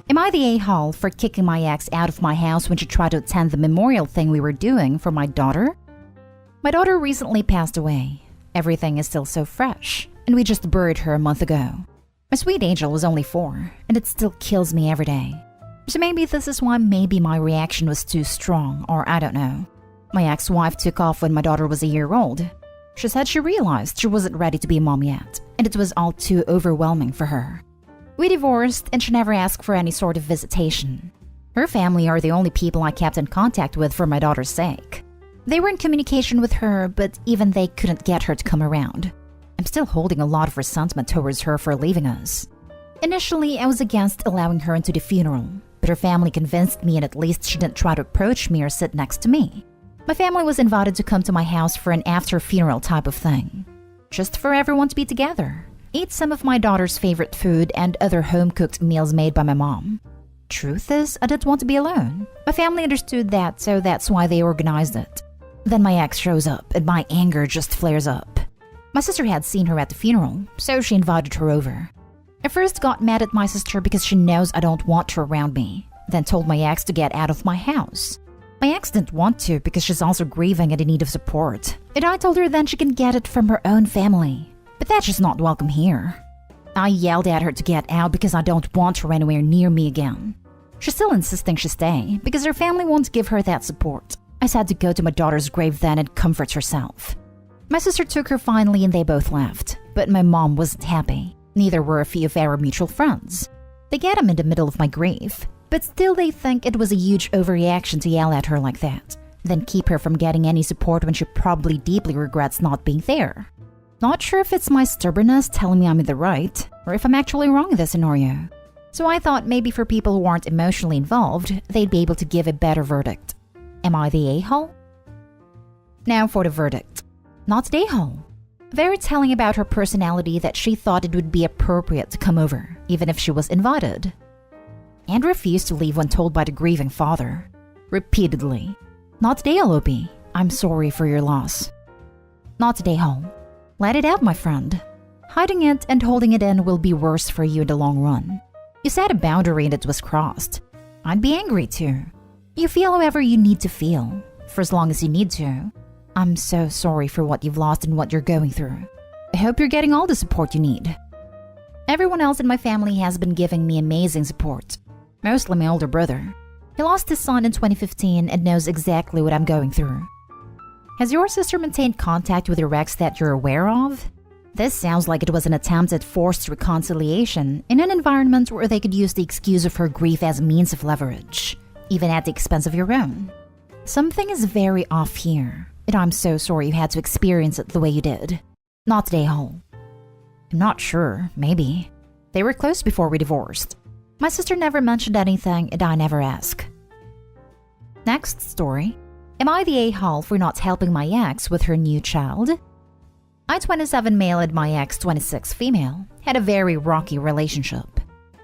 Am I the a-hole for kicking my ex out of my house when she tried to attend the memorial thing we were doing for my daughter? My daughter recently passed away. Everything is still so fresh, and we just buried her a month ago. My sweet angel was only 4, and it still kills me every day. So maybe this is why my reaction was too strong, or I don't know. My ex-wife took off when my daughter was a year old. She said she realized she wasn't ready to be a mom yet, and it was all too overwhelming for her. We divorced, and she never asked for any sort of visitation. Her family are the only people I kept in contact with for my daughter's sake. They were in communication with her, but even they couldn't get her to come around. I'm still holding a lot of resentment towards her for leaving us. Initially, I was against allowing her into the funeral, but her family convinced me and at least she didn't try to approach me or sit next to me. My family was invited to come to my house for an after-funeral type of thing. Just for everyone to be together, eat some of my daughter's favorite food and other home-cooked meals made by my mom. Truth is, I didn't want to be alone. My family understood that, so that's why they organized it. Then my ex shows up, and my anger just flares up. My sister had seen her at the funeral, so she invited her over. I first got mad at my sister because she knows I don't want her around me, then told my ex to get out of my house. My ex didn't want to because she's also grieving and in need of support, and I told her then she can get it from her own family. But that's just not welcome here. I yelled at her to get out because I don't want her anywhere near me again. She's still insisting she stay because her family won't give her that support. I said to go to my daughter's grave then and comfort herself. My sister took her finally and they both left, but my mom wasn't happy. Neither were a few of our mutual friends. They get them in the middle of my grief, but still they think it was a huge overreaction to yell at her like that, then keep her from getting any support when she probably deeply regrets not being there. Not sure if it's my stubbornness telling me I'm in the right, or if I'm actually wrong in this scenario. So I thought maybe for people who aren't emotionally involved, they'd be able to give a better verdict. Am I the a-hole? Now for the verdict. Not the a-hole. Very telling about her personality that she thought it would be appropriate to come over, even if she was invited. And refused to leave when told by the grieving father. Repeatedly. Not the a-hole, Opie. I'm sorry for your loss. Not the a-hole. Let it out, my friend. Hiding it and holding it in will be worse for you in the long run. You set a boundary and it was crossed. I'd be angry too. You feel however you need to feel, for as long as you need to. I'm so sorry for what you've lost and what you're going through. I hope you're getting all the support you need. Everyone else in my family has been giving me amazing support. Mostly my older brother. He lost his son in 2015 and knows exactly what I'm going through. Has your sister maintained contact with your ex that you're aware of? This sounds like it was an attempt at forced reconciliation in an environment where they could use the excuse of her grief as a means of leverage, even at the expense of your own. Something is very off here, and I'm so sorry you had to experience it the way you did. Not the a-hole. I'm not sure, maybe. They were close before we divorced. My sister never mentioned anything, and I never asked. Next story. Am I the a-hole for not helping my ex with her new child? I, 27 male, and my ex, 26 female, had a very rocky relationship.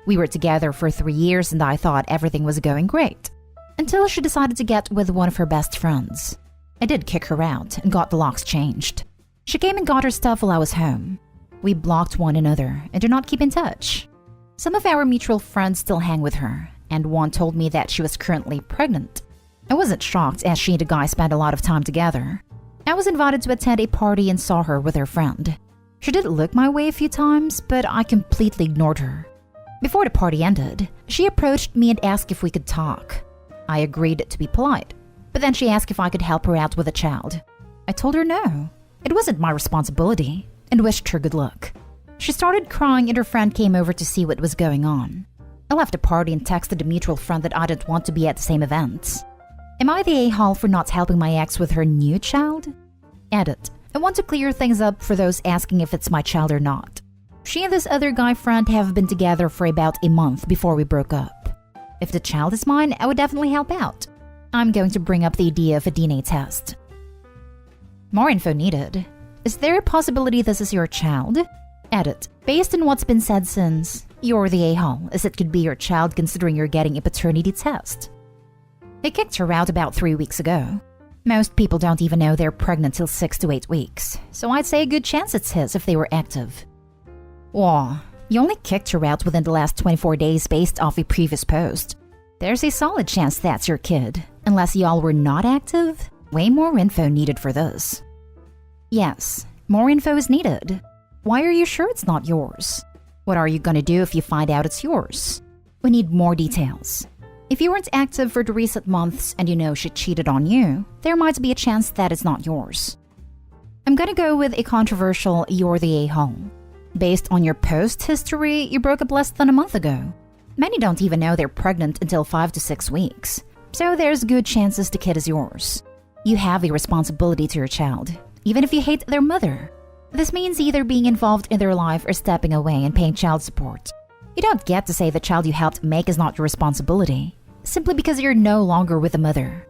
We were together for 3 years and I thought everything was going great. Until she decided to get with one of her best friends. I did kick her out and got the locks changed. She came and got her stuff while I was home. We blocked one another and do not keep in touch. Some of our mutual friends still hang with her, and one told me that she was currently pregnant. I wasn't shocked as she and the guy spent a lot of time together. I was invited to attend a party and saw her with her friend. She did look my way a few times, but I completely ignored her. Before the party ended, she approached me and asked if we could talk. I agreed to be polite, but then she asked if I could help her out with a child. I told her no. It wasn't my responsibility, and wished her good luck. She started crying and her friend came over to see what was going on. I left the party and texted a mutual friend that I didn't want to be at the same events. Am I the a-hole for not helping my ex with her new child? Edit. I want to clear things up for those asking if it's my child or not. She and this other guy friend have been together for about a month before we broke up. If the child is mine, I would definitely help out. I'm going to bring up the idea of a DNA test. More info needed. Is there a possibility this is your child? Edit. Based on what's been said since, you're the a-hole, as it could be your child considering you're getting a paternity test. They kicked her out about 3 weeks ago. Most people don't even know they're pregnant till 6 to 8 weeks, so I'd say a good chance it's his if they were active. Wow, You only kicked her out within the last 24 days based off a previous post. There's a solid chance that's your kid. Unless y'all were not active, way more info needed for this. Yes, more info is needed. Why are you sure it's not yours? What are you gonna do if you find out it's yours? We need more details. If you weren't active for the recent months and you know she cheated on you, there might be a chance that it's not yours. I'm gonna go with a controversial "you're the a-hole." Based on your post history, you broke up less than a month ago. Many don't even know they're pregnant until 5 to 6 weeks, so there's good chances the kid is yours. You have a responsibility to your child, even if you hate their mother. This means either being involved in their life or stepping away and paying child support. You don't get to say the child you helped make is not your responsibility, simply because you're no longer with the mother.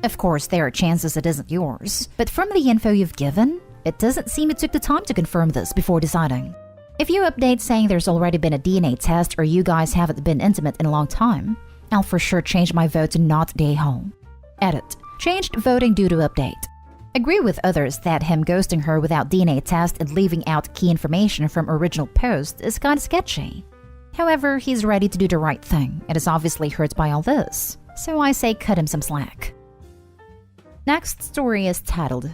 Of course, there are chances it isn't yours, but from the info you've given, it doesn't seem you took the time to confirm this before deciding. If you update saying there's already been a DNA test or you guys haven't been intimate in a long time, I'll for sure change my vote to not the a-hole. Edit. Changed voting due to update. Agree with others that him ghosting her without DNA test and leaving out key information from original post is kinda sketchy. However, he's ready to do the right thing and is obviously hurt by all this, so I say cut him some slack. Next story is titled,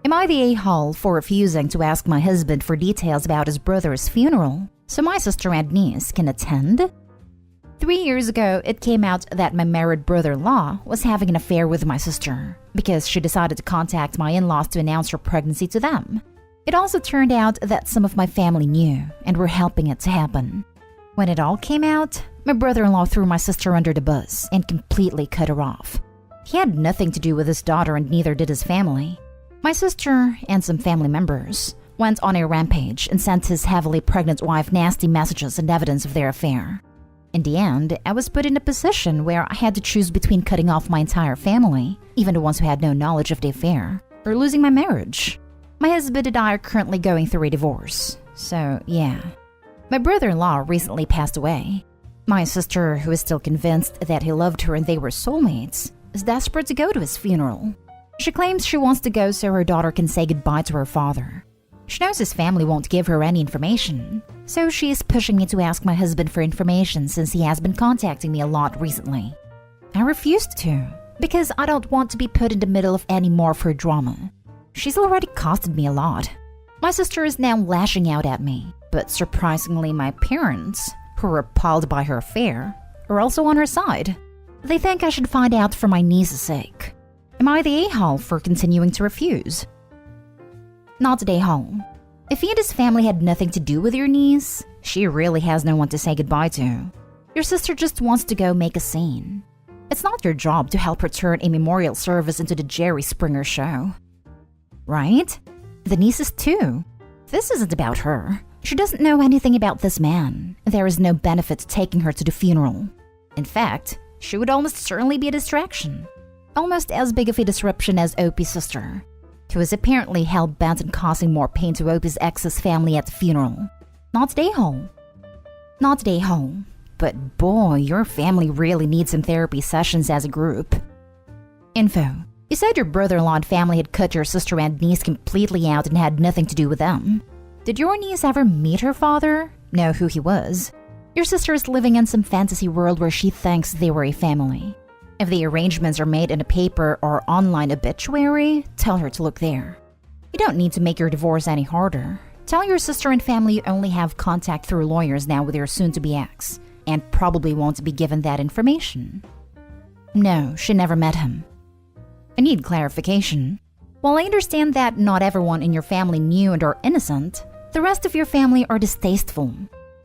"Am I the a-hole for refusing to ask my husband for details about his brother's funeral so my sister and niece can attend?" 3 years ago, it came out that my married brother-in-law was having an affair with my sister because she decided to contact my in-laws to announce her pregnancy to them. It also turned out that some of my family knew and were helping it to happen. When it all came out, my brother-in-law threw my sister under the bus and completely cut her off. He had nothing to do with his daughter and neither did his family. My sister and some family members went on a rampage and sent his heavily pregnant wife nasty messages and evidence of their affair. In the end, I was put in a position where I had to choose between cutting off my entire family, even the ones who had no knowledge of the affair, or losing my marriage. My husband and I are currently going through a divorce, so yeah. My brother-in-law recently passed away. My sister, who is still convinced that he loved her and they were soulmates, is desperate to go to his funeral. She claims she wants to go so her daughter can say goodbye to her father. She knows his family won't give her any information, so she is pushing me to ask my husband for information since he has been contacting me a lot recently. I refused to, because I don't want to be put in the middle of any more of her drama. She's already costed me a lot. My sister is now lashing out at me, but surprisingly my parents, who are appalled by her affair, are also on her side. They think I should find out for my niece's sake. Am I the a-hole for continuing to refuse? Not the a-hole. If he and his family had nothing to do with your niece, she really has no one to say goodbye to. Your sister just wants to go make a scene. It's not your job to help her turn a memorial service into the Jerry Springer show. Right? The niece is too. This isn't about her. She doesn't know anything about this man. There is no benefit to taking her to the funeral. In fact, she would almost certainly be a distraction. Almost as big of a disruption as Opie's sister, who is apparently hell-bent on causing more pain to Opie's ex's family at the funeral. Not the a-hole. Not the a-hole. But boy, your family really needs some therapy sessions as a group. Info. You said your brother-in-law and family had cut your sister and niece completely out and had nothing to do with them. Did your niece ever meet her father? Know who he was? Your sister is living in some fantasy world where she thinks they were a family. If the arrangements are made in a paper or online obituary, tell her to look there. You don't need to make your divorce any harder. Tell your sister and family you only have contact through lawyers now with your soon-to-be ex, and probably won't be given that information. No, she never met him. I need clarification. While I understand that not everyone in your family knew and are innocent, the rest of your family are distasteful.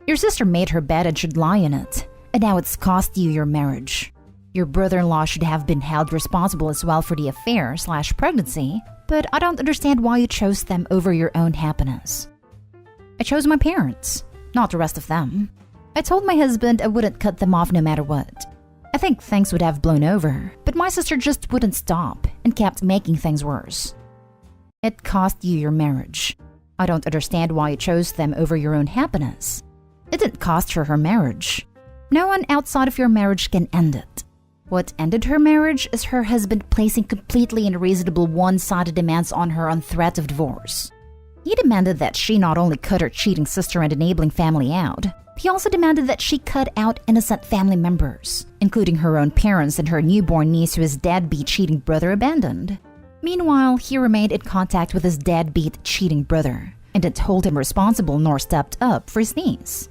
Your sister made her bed and should lie in it, and now it's cost you your marriage. Your brother-in-law should have been held responsible as well for the affair/pregnancy, but I don't understand why you chose them over your own happiness. I chose my parents, not the rest of them. I told my husband I wouldn't cut them off no matter what. I think things would have blown over, but my sister just wouldn't stop and kept making things worse. It cost you your marriage. I don't understand why you chose them over your own happiness. It didn't cost her marriage. No one outside of your marriage can end it. What ended her marriage is her husband placing completely unreasonable one-sided demands on her on threat of divorce. He demanded that she not only cut her cheating sister and enabling family out, He also demanded that she cut out innocent family members, including her own parents and her newborn niece who his deadbeat cheating brother abandoned. Meanwhile, he remained in contact with his deadbeat cheating brother and didn't hold him responsible nor stepped up for his niece.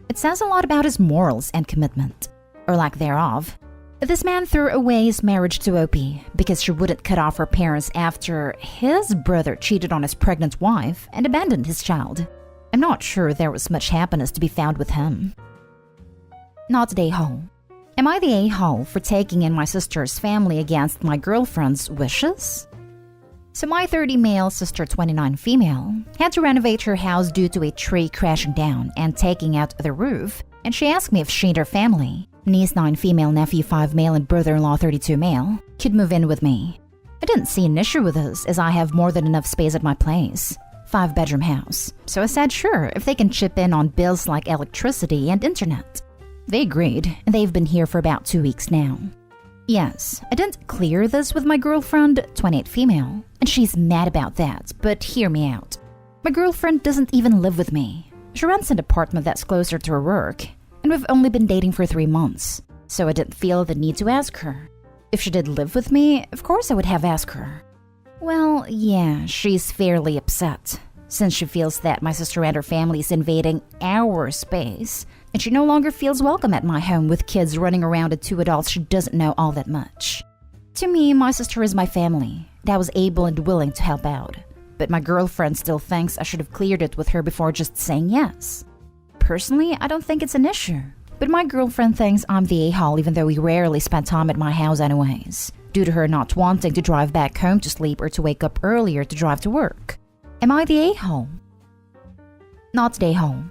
It says a lot about his morals and commitment, or lack thereof. This man threw away his marriage to Opie because she wouldn't cut off her parents after his brother cheated on his pregnant wife and abandoned his child. I'm not sure there was much happiness to be found with him. Not the a-hole. Am I the a-hole for taking in my sister's family against my girlfriend's wishes? So my 30 male, sister 29 female, had to renovate her house due to a tree crashing down and taking out the roof, and she asked me if she and her family, niece 9 female, nephew 5 male, and brother-in-law 32 male, could move in with me. I didn't see an issue with this as I have more than enough space at my place. 5-bedroom house. So I said sure, if they can chip in on bills like electricity and internet. They agreed, and they've been here for about 2 weeks now. Yes, I didn't clear this with my girlfriend, 28 female, and she's mad about that, but hear me out. My girlfriend doesn't even live with me. She rents an apartment that's closer to her work, and we've only been dating for 3 months, so I didn't feel the need to ask her. If she did live with me, of course I would have asked her. Well, yeah, she's fairly upset, since she feels that my sister and her family is invading our space, and she no longer feels welcome at my home with kids running around and 2 adults she doesn't know all that much. To me, my sister is my family, and I was able and willing to help out. But my girlfriend still thinks I should have cleared it with her before just saying yes. Personally, I don't think it's an issue. But my girlfriend thinks I'm the a-hole even though we rarely spend time at my house anyways, due to her not wanting to drive back home to sleep or to wake up earlier to drive to work. Am I the a-hole? Not the a-hole.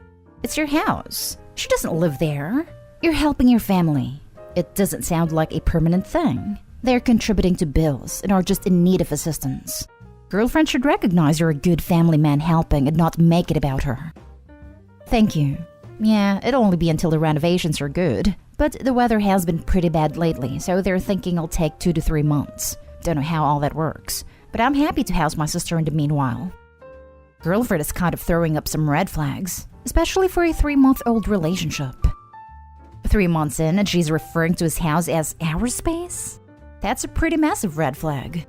It's your house. She doesn't live there. You're helping your family. It doesn't sound like a permanent thing. They're contributing to bills and are just in need of assistance. Girlfriend should recognize you're a good family man helping and not make it about her. Thank you. Yeah, it'll only be until the renovations are good. But the weather has been pretty bad lately, so they're thinking it'll take 2 to 3 months. Don't know how all that works, but I'm happy to house my sister in the meanwhile. Girlfriend is kind of throwing up some red flags, especially for a 3-month-old relationship. 3 months in and she's referring to his house as our space? That's a pretty massive red flag.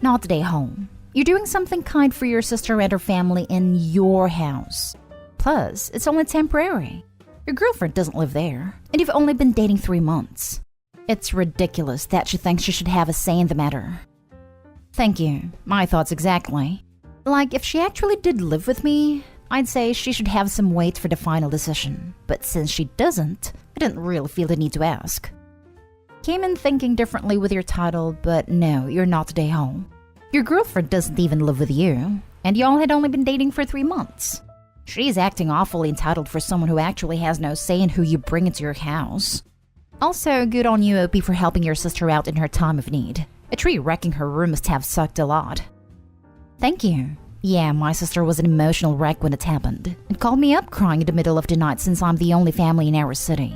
Not the a-hole. You're doing something kind for your sister and her family in your house. Plus, it's only temporary. Your girlfriend doesn't live there, and you've only been dating 3 months. It's ridiculous that she thinks she should have a say in the matter. Thank you. My thoughts exactly. Like, if she actually did live with me, I'd say she should have some weight for the final decision. But since she doesn't, I didn't really feel the need to ask. Came in thinking differently with your title, but no, you're not the a-hole. Your girlfriend doesn't even live with you, and y'all had only been dating for 3 months. She's acting awfully entitled for someone who actually has no say in who you bring into your house. Also, good on you, Opie, for helping your sister out in her time of need. A tree wrecking her room must have sucked a lot. Thank you. Yeah, my sister was an emotional wreck when it happened, and called me up crying in the middle of the night since I'm the only family in our city.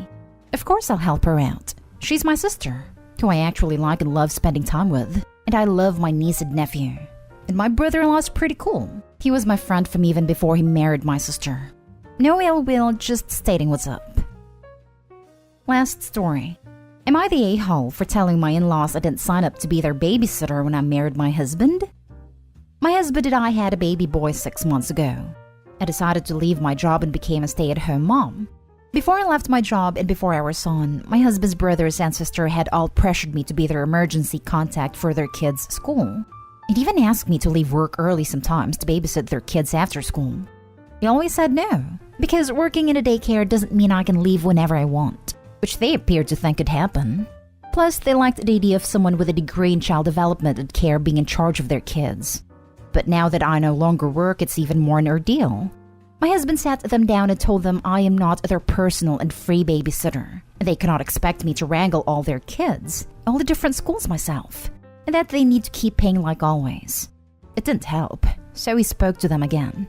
Of course I'll help her out. She's my sister, who I actually like and love spending time with, and I love my niece and nephew. And my brother-in-law's pretty cool. He was my friend from even before he married my sister. No ill will, just stating what's up. Last story. Am I the a-hole for telling my in-laws I didn't sign up to be their babysitter when I married my husband? My husband and I had a baby boy 6 months ago. I decided to leave my job and became a stay-at-home mom. Before I left my job and before our son, my husband's brothers and sister had all pressured me to be their emergency contact for their kids' school. And even asked me to leave work early sometimes to babysit their kids after school. I always said no, because working in a daycare doesn't mean I can leave whenever I want, which they appeared to think could happen. Plus, they liked the idea of someone with a degree in child development and care being in charge of their kids. But now that I no longer work, it's even more an ordeal. My husband sat them down and told them I am not their personal and free babysitter, and they cannot expect me to wrangle all their kids, all the different schools myself, and that they need to keep paying like always. It didn't help, so he spoke to them again.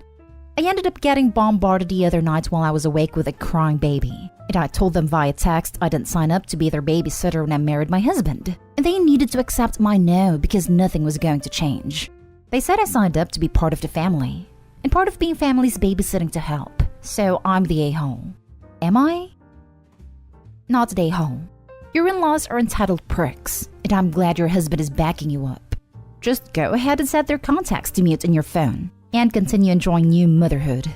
I ended up getting bombarded the other night while I was awake with a crying baby, and I told them via text I didn't sign up to be their babysitter when I married my husband, and they needed to accept my no because nothing was going to change. They said I signed up to be part of the family, and part of being family's babysitting to help, so I'm the a-hole. Am I? Not today, home. Your in-laws are entitled pricks, and I'm glad your husband is backing you up. Just go ahead and set their contacts to mute in your phone and continue enjoying new motherhood.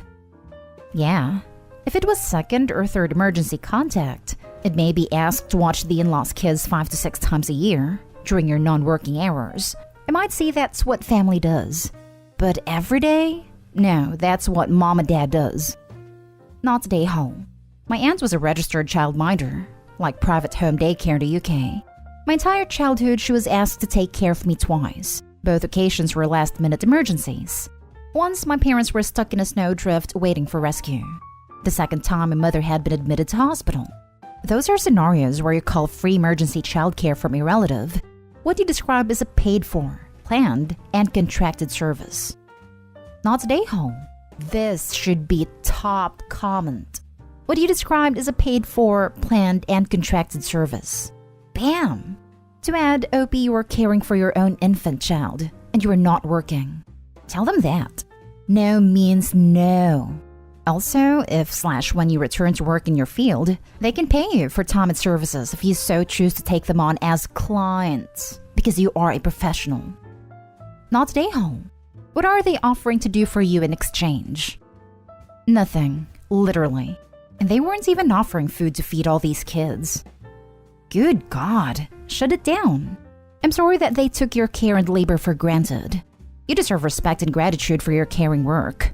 Yeah, if it was second or third emergency contact, it may be asked to watch the in-laws' kids 5 to 6 times a year during your non-working hours. I might say that's what family does. But every day? No, that's what mom and dad does. Not today, home. My aunt was a registered childminder, like private home daycare in the UK. My entire childhood, she was asked to take care of me twice. Both occasions were last-minute emergencies. Once, my parents were stuck in a snowdrift waiting for rescue. The second time, my mother had been admitted to hospital. Those are scenarios where you call free emergency childcare from a relative what you describe as a paid-for, planned, and contracted service. Not today, home. This should be top comment. What you described as a paid-for, planned, and contracted service. Bam! To add, OP, you are caring for your own infant child, and you are not working. Tell them that. No means no. Also, if/when you return to work in your field, they can pay you for time and services if you so choose to take them on as clients, because you are a professional. Not today, home. What are they offering to do for you in exchange? Nothing, literally. And they weren't even offering food to feed all these kids. Good God, shut it down. I'm sorry that they took your care and labor for granted. You deserve respect and gratitude for your caring work.